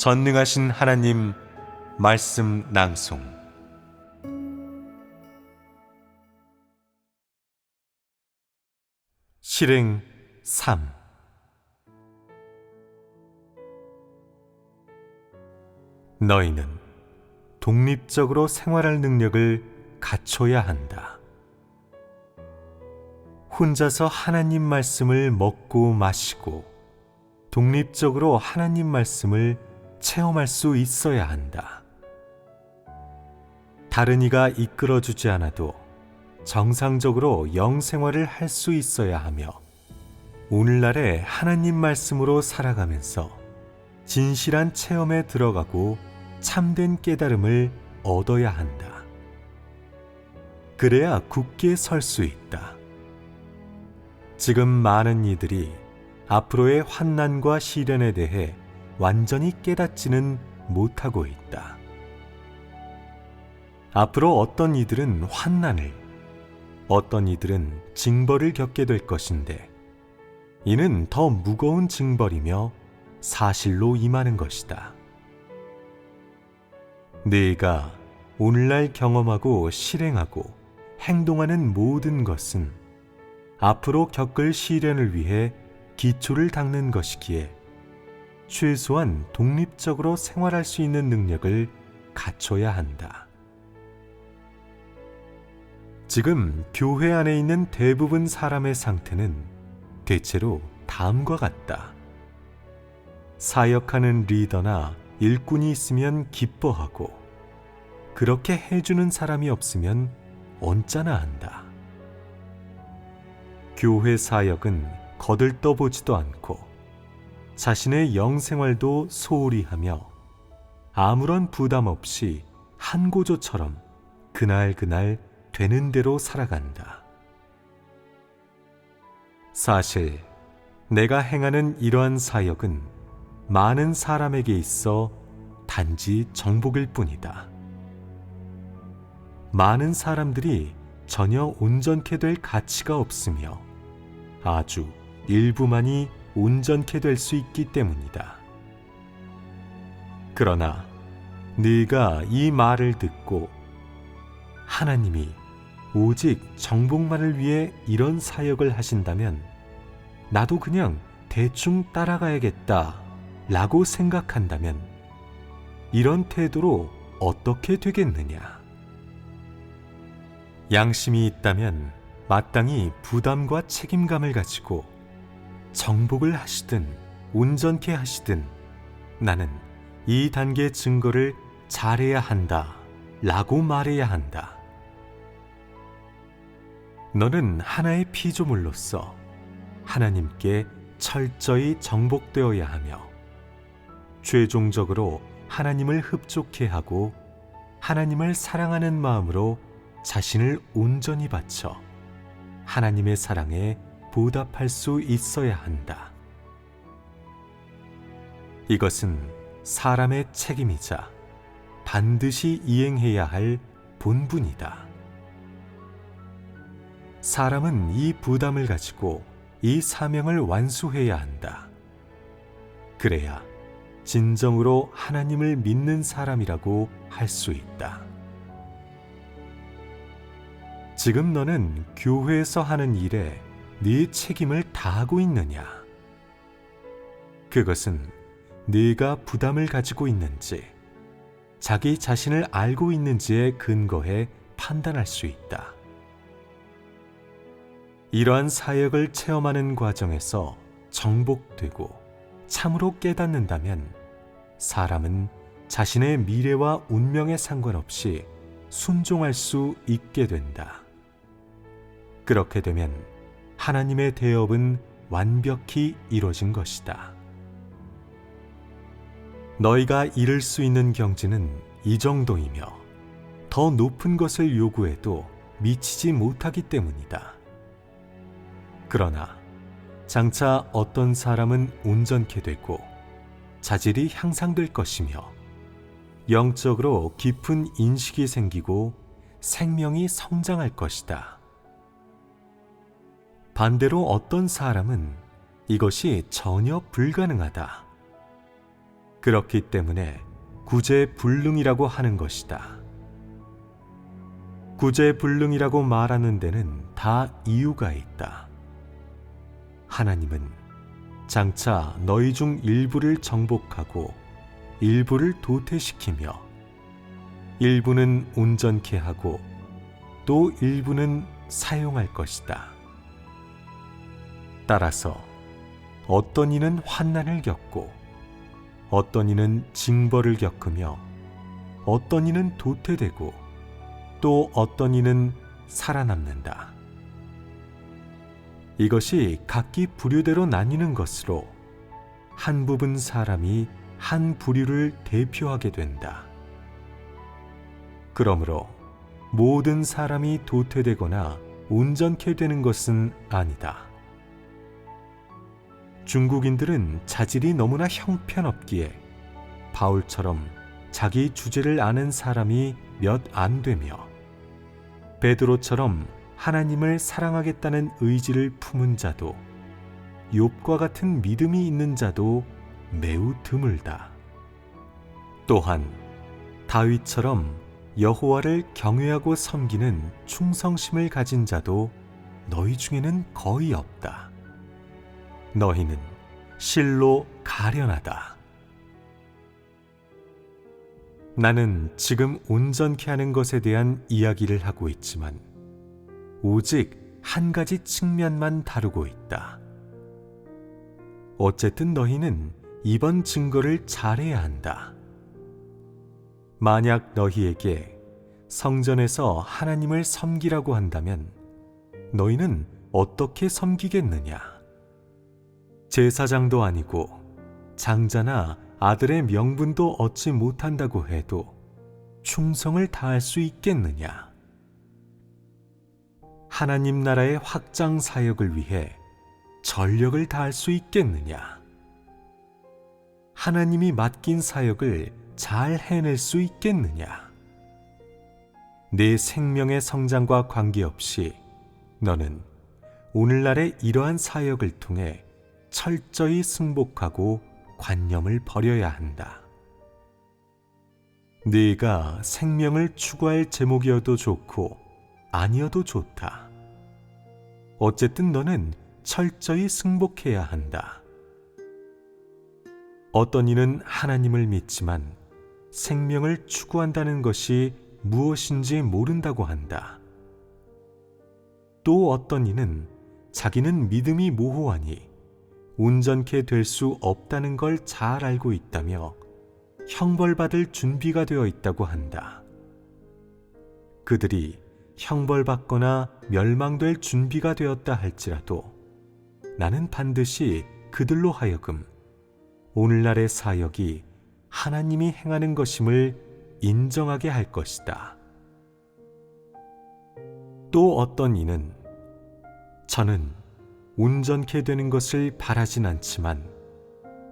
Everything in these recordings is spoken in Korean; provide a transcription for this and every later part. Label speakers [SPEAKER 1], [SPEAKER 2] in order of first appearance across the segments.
[SPEAKER 1] 전능하신 하나님 말씀 낭송. 실행 3. 너희는 독립적으로 생활할 능력을 갖춰야 한다. 혼자서 하나님 말씀을 먹고 마시고 독립적으로 하나님 말씀을 체험할 수 있어야 한다. 다른 이가 이끌어주지 않아도 정상적으로 영생활을 할 수 있어야 하며 오늘날의 하나님 말씀으로 살아가면서 진실한 체험에 들어가고 참된 깨달음을 얻어야 한다. 그래야 굳게 설 수 있다. 지금 많은 이들이 앞으로의 환난과 시련에 대해 완전히 깨닫지는 못하고 있다. 앞으로 어떤 이들은 환난을, 어떤 이들은 징벌을 겪게 될 것인데 이는 더 무거운 징벌이며 사실로 임하는 것이다. 네가 오늘날 경험하고 실행하고 행동하는 모든 것은 앞으로 겪을 시련을 위해 기초를 닦는 것이기에 최소한 독립적으로 생활할 수 있는 능력을 갖춰야 한다. 지금 교회 안에 있는 대부분 사람의 상태는 대체로 다음과 같다. 사역하는 리더나 일꾼이 있으면 기뻐하고 그렇게 해주는 사람이 없으면 언짢아 한다. 교회 사역은 거들떠보지도 않고 자신의 영생활도 소홀히 하며 아무런 부담 없이 한고조처럼 그날그날 되는 대로 살아간다. 사실 내가 행하는 이러한 사역은 많은 사람에게 있어 단지 정복일 뿐이다. 많은 사람들이 전혀 온전케 될 가치가 없으며 아주 일부만이 온전케 될 수 있기 때문이다. 그러나 네가 이 말을 듣고 하나님이 오직 정복만을 위해 이런 사역을 하신다면 나도 그냥 대충 따라가야겠다 라고 생각한다면 이런 태도로 어떻게 되겠느냐? 양심이 있다면 마땅히 부담과 책임감을 가지고 정복을 하시든 온전케 하시든 나는 이 단계 증거를 잘해야 한다 라고 말해야 한다. 너는 하나의 피조물로서 하나님께 철저히 정복되어야 하며 최종적으로 하나님을 흡족해 하고 하나님을 사랑하는 마음으로 자신을 온전히 바쳐 하나님의 사랑에 보답할 수 있어야 한다. 이것은 사람의 책임이자 반드시 이행해야 할 본분이다. 사람은 이 부담을 가지고 이 사명을 완수해야 한다. 그래야 진정으로 하나님을 믿는 사람이라고 할 수 있다. 지금 너는 교회에서 하는 일에 네 책임을 다하고 있느냐? 그것은 네가 부담을 가지고 있는지, 자기 자신을 알고 있는지에 근거해 판단할 수 있다. 이러한 사역을 체험하는 과정에서 정복되고 참으로 깨닫는다면 사람은 자신의 미래와 운명에 상관없이 순종할 수 있게 된다. 그렇게 되면 하나님의 대업은 완벽히 이루어진 것이다. 너희가 이룰 수 있는 경지는 이 정도이며 더 높은 것을 요구해도 미치지 못하기 때문이다. 그러나 장차 어떤 사람은 온전케 되고 자질이 향상될 것이며 영적으로 깊은 인식이 생기고 생명이 성장할 것이다. 반대로 어떤 사람은 이것이 전혀 불가능하다. 그렇기 때문에 구제불능이라고 하는 것이다. 구제불능이라고 말하는 데는 다 이유가 있다. 하나님은 장차 너희 중 일부를 정복하고 일부를 도태시키며 일부는 온전케 하고 또 일부는 사용할 것이다. 따라서 어떤 이는 환난을 겪고 어떤 이는 징벌을 겪으며 어떤 이는 도태되고 또 어떤 이는 살아남는다. 이것이 각기 부류대로 나뉘는 것으로 한 부분 사람이 한 부류를 대표하게 된다. 그러므로 모든 사람이 도태되거나 온전케 되는 것은 아니다. 중국인들은 자질이 너무나 형편없기에 바울처럼 자기 주제를 아는 사람이 몇 안 되며 베드로처럼 하나님을 사랑하겠다는 의지를 품은 자도 욥과 같은 믿음이 있는 자도 매우 드물다. 또한 다윗처럼 여호와를 경외하고 섬기는 충성심을 가진 자도 너희 중에는 거의 없다. 너희는 실로 가련하다. 나는 지금 온전케 하는 것에 대한 이야기를 하고 있지만 오직 한 가지 측면만 다루고 있다. 어쨌든 너희는 이번 증거를 잘해야 한다. 만약 너희에게 성전에서 하나님을 섬기라고 한다면 너희는 어떻게 섬기겠느냐? 제사장도 아니고 장자나 아들의 명분도 얻지 못한다고 해도 충성을 다할 수 있겠느냐? 하나님 나라의 확장 사역을 위해 전력을 다할 수 있겠느냐? 하나님이 맡긴 사역을 잘 해낼 수 있겠느냐? 내 생명의 성장과 관계없이 너는 오늘날의 이러한 사역을 통해 철저히 승복하고 관념을 버려야 한다. 네가 생명을 추구할 제목이어도 좋고 아니어도 좋다. 어쨌든 너는 철저히 승복해야 한다. 어떤 이는 하나님을 믿지만 생명을 추구한다는 것이 무엇인지 모른다고 한다. 또 어떤 이는 자기는 믿음이 모호하니 온전케 될 수 없다는 걸 잘 알고 있다며 형벌받을 준비가 되어 있다고 한다. 그들이 형벌받거나 멸망될 준비가 되었다 할지라도 나는 반드시 그들로 하여금 오늘날의 사역이 하나님이 행하는 것임을 인정하게 할 것이다. 또 어떤 이는 저는 온전케 되는 것을 바라진 않지만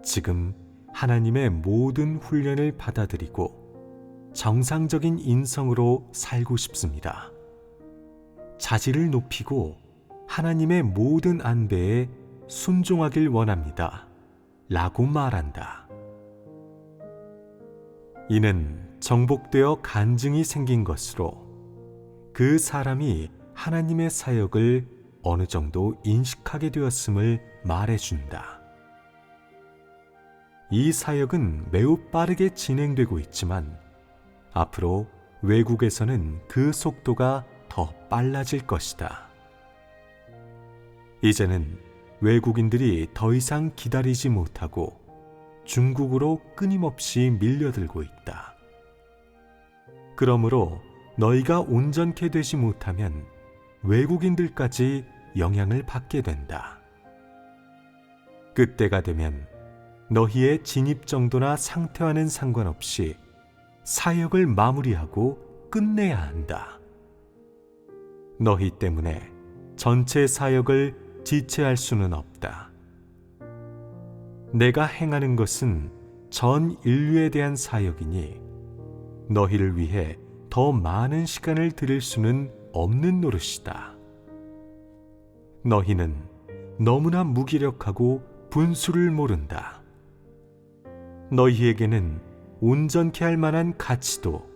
[SPEAKER 1] 지금 하나님의 모든 훈련을 받아들이고 정상적인 인성으로 살고 싶습니다. 자질을 높이고 하나님의 모든 안배에 순종하길 원합니다. 라고 말한다. 이는 정복되어 간증이 생긴 것으로 그 사람이 하나님의 사역을 어느 정도 인식하게 되었음을 말해준다. 이 사역은 매우 빠르게 진행되고 있지만 앞으로 외국에서는 그 속도가 더 빨라질 것이다. 이제는 외국인들이 더 이상 기다리지 못하고 중국으로 끊임없이 밀려들고 있다. 그러므로 너희가 온전케 되지 못하면 외국인들까지 영향을 받게 된다. 그때가 되면 너희의 진입 정도나 상태와는 상관없이 사역을 마무리하고 끝내야 한다. 너희 때문에 전체 사역을 지체할 수는 없다. 내가 행하는 것은 전 인류에 대한 사역이니 너희를 위해 더 많은 시간을 들일 수는 없는 노릇이다. 너희는 너무나 무기력하고 분수를 모른다. 너희에게는 온전케 할 만한 가치도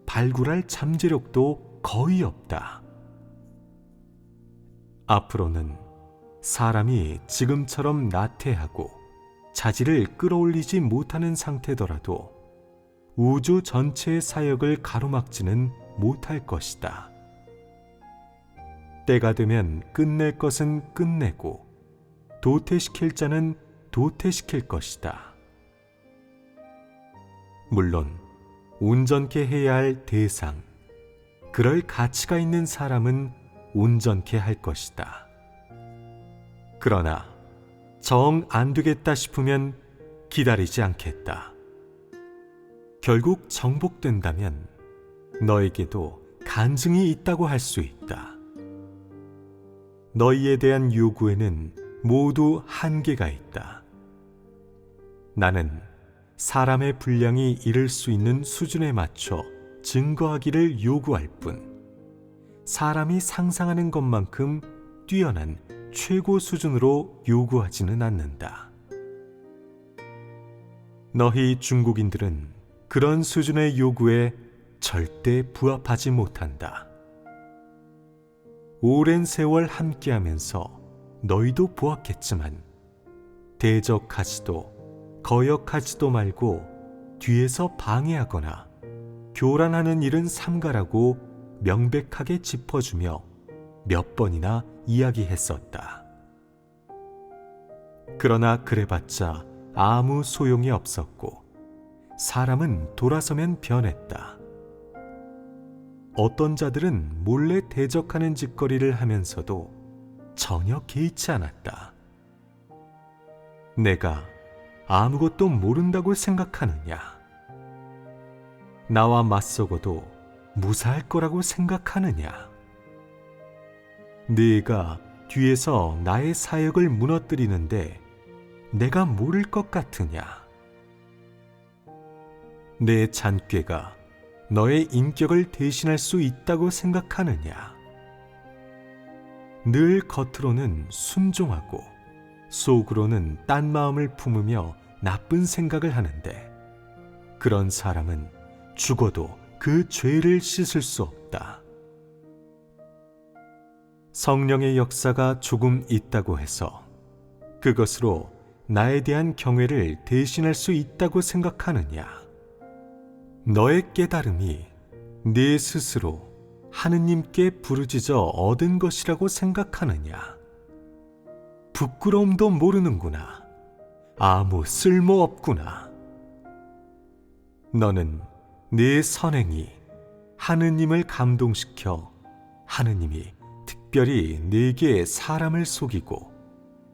[SPEAKER 1] 발굴할 잠재력도 거의 없다. 앞으로는 사람이 지금처럼 나태하고 자질을 끌어올리지 못하는 상태더라도 우주 전체의 사역을 가로막지는 못할 것이다. 때가 되면 끝낼 것은 끝내고 도태시킬 자는 도태시킬 것이다. 물론 온전케 해야 할 대상, 그럴 가치가 있는 사람은 온전케 할 것이다. 그러나 정 안 되겠다 싶으면 기다리지 않겠다. 결국 정복된다면 너에게도 간증이 있다고 할 수 있다. 너희에 대한 요구에는 모두 한계가 있다. 나는 사람의 분량이 이를 수 있는 수준에 맞춰 증거하기를 요구할 뿐, 사람이 상상하는 것만큼 뛰어난 최고 수준으로 요구하지는 않는다. 너희 중국인들은 그런 수준의 요구에 절대 부합하지 못한다. 오랜 세월 함께하면서 너희도 보았겠지만 대적하지도 거역하지도 말고 뒤에서 방해하거나 교란하는 일은 삼가라고 명백하게 짚어주며 몇 번이나 이야기했었다. 그러나 그래봤자 아무 소용이 없었고 사람은 돌아서면 변했다. 어떤 자들은 몰래 대적하는 짓거리를 하면서도 전혀 개의치 않았다. 내가 아무것도 모른다고 생각하느냐? 나와 맞서고도 무사할 거라고 생각하느냐? 네가 뒤에서 나의 사역을 무너뜨리는데 내가 모를 것 같으냐? 내 잔꾀가 너의 인격을 대신할 수 있다고 생각하느냐? 늘 겉으로는 순종하고 속으로는 딴 마음을 품으며 나쁜 생각을 하는데 그런 사람은 죽어도 그 죄를 씻을 수 없다. 성령의 역사가 조금 있다고 해서 그것으로 나에 대한 경외를 대신할 수 있다고 생각하느냐? 너의 깨달음이 네 스스로 하느님께 부르짖어 얻은 것이라고 생각하느냐? 부끄러움도 모르는구나. 아무 쓸모 없구나. 너는 네 선행이 하느님을 감동시켜 하느님이 특별히 네게 사람을 속이고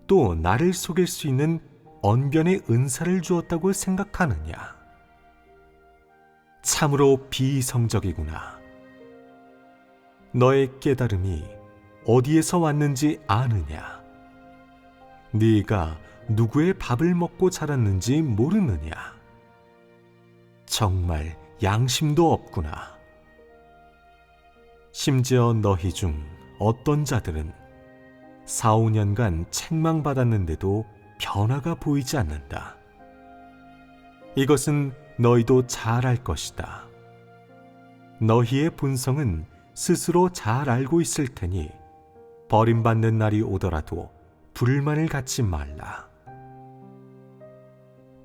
[SPEAKER 1] 또 나를 속일 수 있는 언변의 은사를 주었다고 생각하느냐? 참으로 비이성적이구나. 너의 깨달음이 어디에서 왔는지 아느냐? 네가 누구의 밥을 먹고 자랐는지 모르느냐? 정말 양심도 없구나. 심지어 너희 중 어떤 자들은 4, 5년간 책망받았는데도 변화가 보이지 않는다. 이것은 너희도 잘 알 것이다. 너희의 본성은 스스로 잘 알고 있을 테니 버림받는 날이 오더라도 불만을 갖지 말라.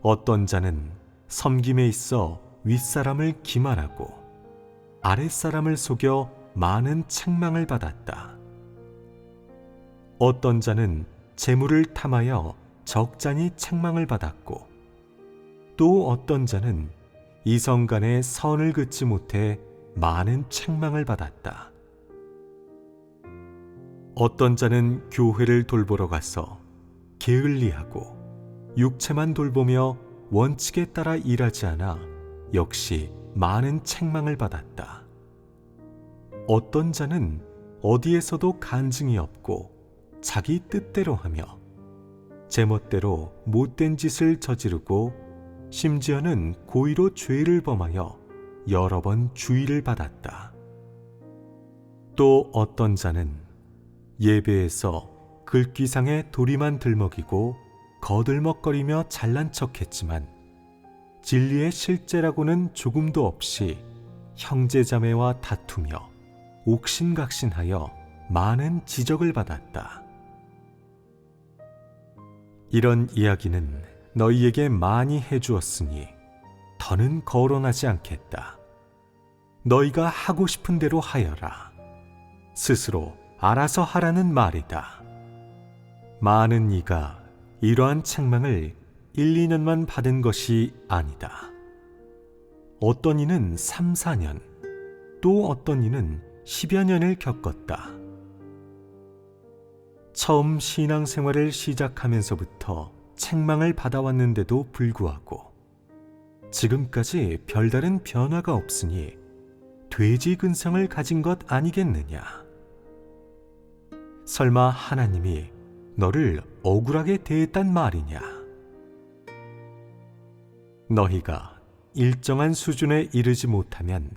[SPEAKER 1] 어떤 자는 섬김에 있어 윗사람을 기만하고 아랫사람을 속여 많은 책망을 받았다. 어떤 자는 재물을 탐하여 적잖이 책망을 받았고 또 어떤 자는 이성 간의 선을 긋지 못해 많은 책망을 받았다. 어떤 자는 교회를 돌보러 가서 게을리하고 육체만 돌보며 원칙에 따라 일하지 않아 역시 많은 책망을 받았다. 어떤 자는 어디에서도 간증이 없고 자기 뜻대로 하며 제멋대로 못된 짓을 저지르고 심지어는 고의로 죄를 범하여 여러 번 주의를 받았다. 또 어떤 자는 예배에서 글귀상에 도리만 들먹이고 거들먹거리며 잘난 척했지만 진리의 실제라고는 조금도 없이 형제자매와 다투며 옥신각신하여 많은 지적을 받았다. 이런 이야기는 너희에게 많이 해주었으니 더는 거론하지 않겠다. 너희가 하고 싶은 대로 하여라. 스스로 알아서 하라는 말이다. 많은 이가 이러한 책망을 1, 2년만 받은 것이 아니다. 어떤 이는 3, 4년, 또 어떤 이는 10여 년을 겪었다. 처음 신앙생활을 시작하면서부터 책망을 받아왔는데도 불구하고 지금까지 별다른 변화가 없으니 돼지 근성을 가진 것 아니겠느냐? 설마 하나님이 너를 억울하게 대했단 말이냐? 너희가 일정한 수준에 이르지 못하면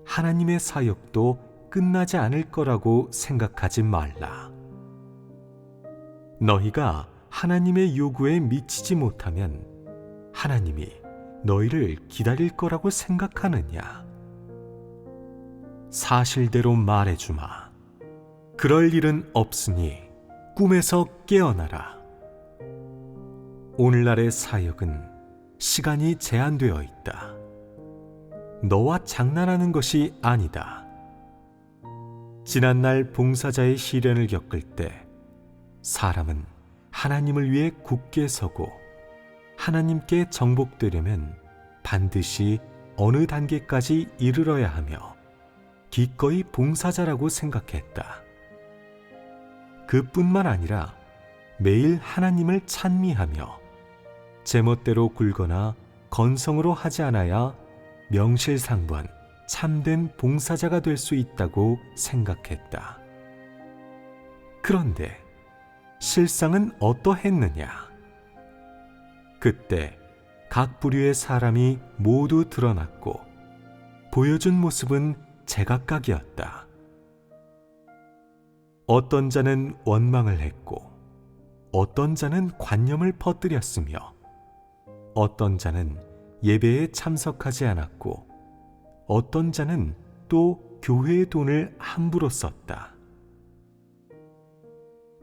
[SPEAKER 1] 하나님의 사역도 끝나지 않을 거라고 생각하지 말라. 너희가 하나님의 요구에 미치지 못하면 하나님이 너희를 기다릴 거라고 생각하느냐? 사실대로 말해주마. 그럴 일은 없으니 꿈에서 깨어나라. 오늘날의 사역은 시간이 제한되어 있다. 너와 장난하는 것이 아니다. 지난날 봉사자의 시련을 겪을 때 사람은 하나님을 위해 굳게 서고 하나님께 정복되려면 반드시 어느 단계까지 이르러야 하며 기꺼이 봉사자라고 생각했다. 그뿐만 아니라 매일 하나님을 찬미하며 제멋대로 굴거나 건성으로 하지 않아야 명실상부한 참된 봉사자가 될 수 있다고 생각했다. 그런데 실상은 어떠했느냐? 그때 각 부류의 사람이 모두 드러났고 보여준 모습은 제각각이었다. 어떤 자는 원망을 했고 어떤 자는 관념을 퍼뜨렸으며 어떤 자는 예배에 참석하지 않았고 어떤 자는 또 교회의 돈을 함부로 썼다.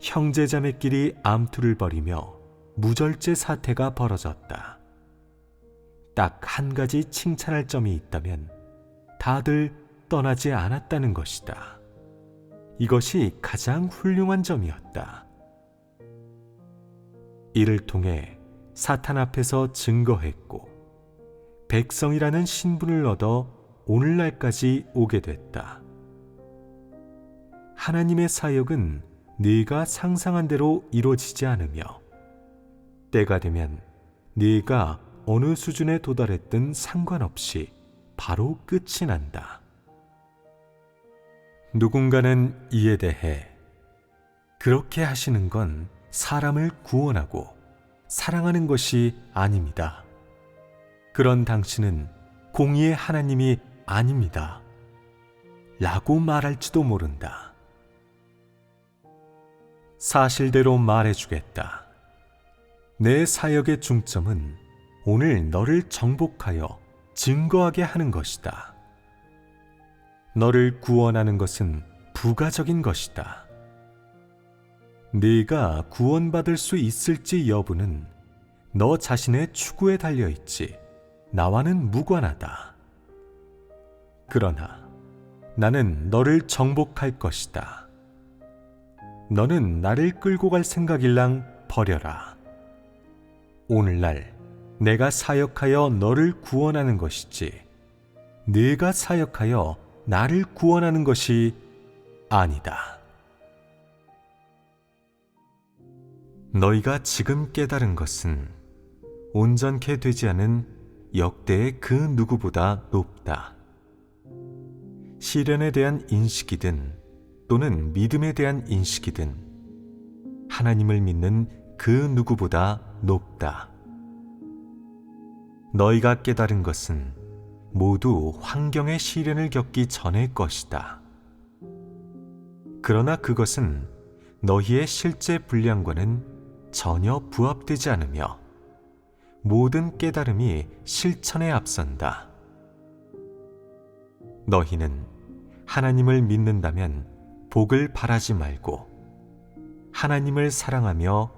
[SPEAKER 1] 형제자매끼리 암투를 벌이며 무절제 사태가 벌어졌다. 딱 한 가지 칭찬할 점이 있다면 다들 떠나지 않았다는 것이다. 이것이 가장 훌륭한 점이었다. 이를 통해 사탄 앞에서 증거했고 백성이라는 신분을 얻어 오늘날까지 오게 됐다. 하나님의 사역은 네가 상상한 대로 이루어지지 않으며 때가 되면 네가 어느 수준에 도달했든 상관없이 바로 끝이 난다. 누군가는 이에 대해 그렇게 하시는 건 사람을 구원하고 사랑하는 것이 아닙니다. 그런 당신은 공의의 하나님이 아닙니다. 라고 말할지도 모른다. 사실대로 말해주겠다. 내 사역의 중점은 오늘 너를 정복하여 증거하게 하는 것이다. 너를 구원하는 것은 부가적인 것이다. 네가 구원받을 수 있을지 여부는 너 자신의 추구에 달려있지 나와는 무관하다. 그러나 나는 너를 정복할 것이다. 너는 나를 끌고 갈 생각일랑 버려라. 오늘날 내가 사역하여 너를 구원하는 것이지 네가 사역하여 나를 구원하는 것이 아니다. 너희가 지금 깨달은 것은 온전케 되지 않은 역대의 그 누구보다 높다. 시련에 대한 인식이든 또는 믿음에 대한 인식이든 하나님을 믿는 그 누구보다 높다. 너희가 깨달은 것은 모두 환경의 시련을 겪기 전의 것이다. 그러나 그것은 너희의 실제 분량과는 전혀 부합되지 않으며 모든 깨달음이 실천에 앞선다. 너희는 하나님을 믿는다면 복을 바라지 말고 하나님을 사랑하며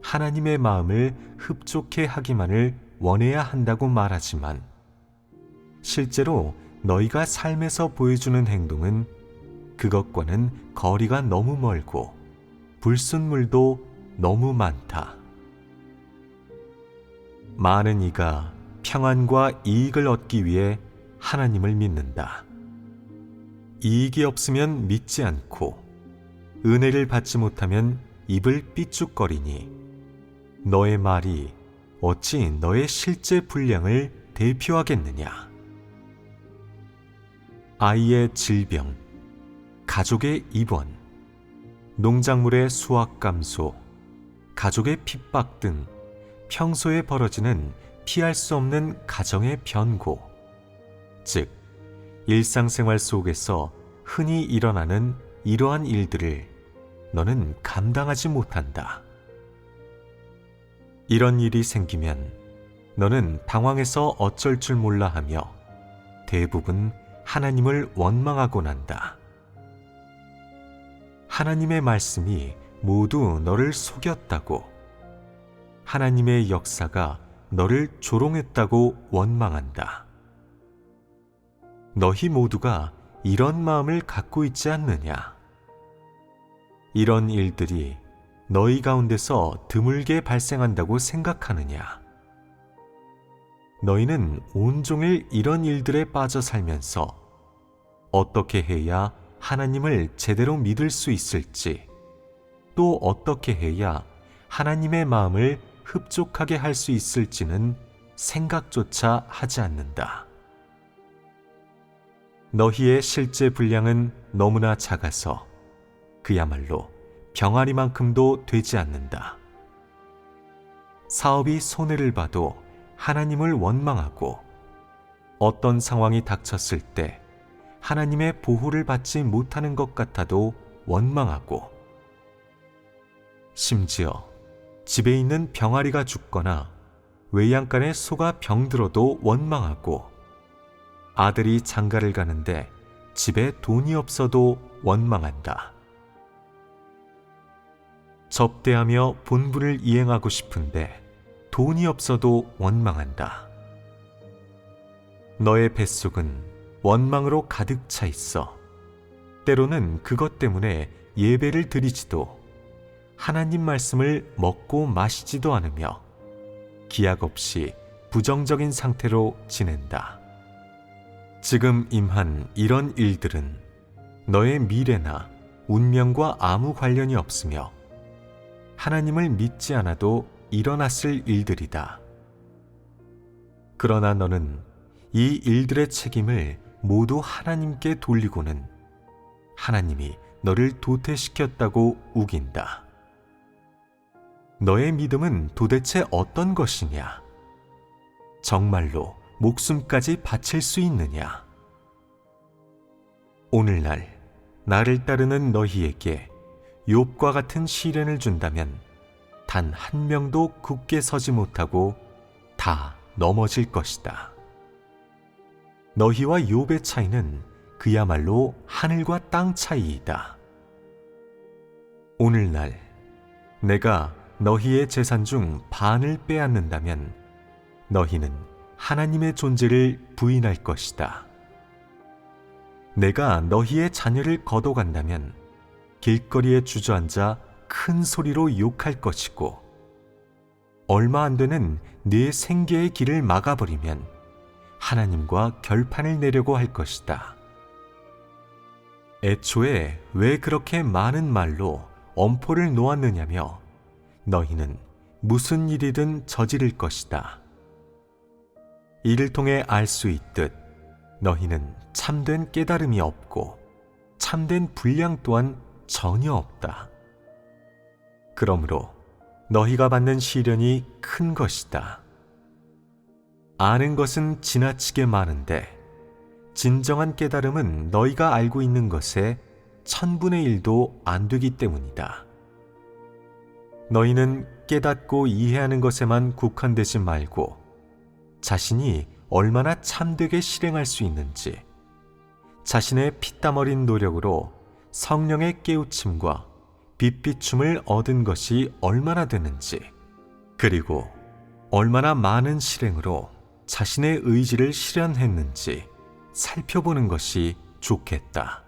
[SPEAKER 1] 하나님의 마음을 흡족해 하기만을 원해야 한다고 말하지만 실제로 너희가 삶에서 보여주는 행동은 그것과는 거리가 너무 멀고 불순물도 너무 많다. 많은 이가 평안과 이익을 얻기 위해 하나님을 믿는다. 이익이 없으면 믿지 않고 은혜를 받지 못하면 입을 삐죽거리니 너의 말이 어찌 너의 실제 분량을 대표하겠느냐. 아이의 질병, 가족의 입원, 농작물의 수확 감소, 가족의 핍박 등 평소에 벌어지는 피할 수 없는 가정의 변고, 즉 일상생활 속에서 흔히 일어나는 이러한 일들을 너는 감당하지 못한다. 이런 일이 생기면 너는 당황해서 어쩔 줄 몰라 하며 대부분 하나님을 원망하곤 한다. 하나님의 말씀이 모두 너를 속였다고, 하나님의 역사가 너를 조롱했다고 원망한다. 너희 모두가 이런 마음을 갖고 있지 않느냐? 이런 일들이 너희 가운데서 드물게 발생한다고 생각하느냐? 너희는 온종일 이런 일들에 빠져 살면서 어떻게 해야 하나님을 제대로 믿을 수 있을지, 또 어떻게 해야 하나님의 마음을 흡족하게 할 수 있을지는 생각조차 하지 않는다. 너희의 실제 분량은 너무나 작아서 그야말로 병아리만큼도 되지 않는다. 사업이 손해를 봐도 하나님을 원망하고 어떤 상황이 닥쳤을 때 하나님의 보호를 받지 못하는 것 같아도 원망하고 심지어 집에 있는 병아리가 죽거나 외양간에 소가 병들어도 원망하고 아들이 장가를 가는데 집에 돈이 없어도 원망한다. 접대하며 본분을 이행하고 싶은데 돈이 없어도 원망한다. 너의 뱃속은 원망으로 가득 차 있어 때로는 그것 때문에 예배를 드리지도 하나님 말씀을 먹고 마시지도 않으며 기약 없이 부정적인 상태로 지낸다. 지금 임한 이런 일들은 너의 미래나 운명과 아무 관련이 없으며 하나님을 믿지 않아도 일어났을 일들이다. 그러나 너는 이 일들의 책임을 모두 하나님께 돌리고는 하나님이 너를 도태시켰다고 우긴다. 너의 믿음은 도대체 어떤 것이냐? 정말로 목숨까지 바칠 수 있느냐? 오늘날 나를 따르는 너희에게 욥과 같은 시련을 준다면 단 한 명도 굳게 서지 못하고 다 넘어질 것이다. 너희와 욥의 차이는 그야말로 하늘과 땅 차이이다. 오늘날 내가 너희의 재산 중 반을 빼앗는다면 너희는 하나님의 존재를 부인할 것이다. 내가 너희의 자녀를 거둬간다면 길거리에 주저앉아 큰 소리로 욕할 것이고 얼마 안 되는 네 생계의 길을 막아버리면 하나님과 결판을 내려고 할 것이다. 애초에 왜 그렇게 많은 말로 엄포를 놓았느냐며 너희는 무슨 일이든 저지를 것이다. 이를 통해 알 수 있듯 너희는 참된 깨달음이 없고 참된 분량 또한 전혀 없다. 그러므로 너희가 받는 시련이 큰 것이다. 아는 것은 지나치게 많은데 진정한 깨달음은 너희가 알고 있는 것의 1000분의 1도 안 되기 때문이다. 너희는 깨닫고 이해하는 것에만 국한되지 말고 자신이 얼마나 참되게 실행할 수 있는지, 자신의 피땀 어린 노력으로 성령의 깨우침과 빛비춤을 얻은 것이 얼마나 되는지, 그리고 얼마나 많은 실행으로 자신의 의지를 실현했는지 살펴보는 것이 좋겠다.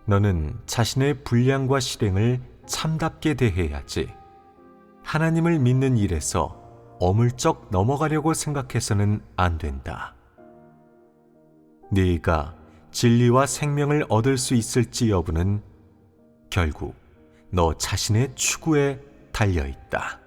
[SPEAKER 1] 너는 자신의 분량과 실행을 참답게 대해야지 하나님을 믿는 일에서 어물쩍 넘어가려고 생각해서는 안 된다. 네가 진리와 생명을 얻을 수 있을지 여부는 결국 너 자신의 추구에 달려 있다.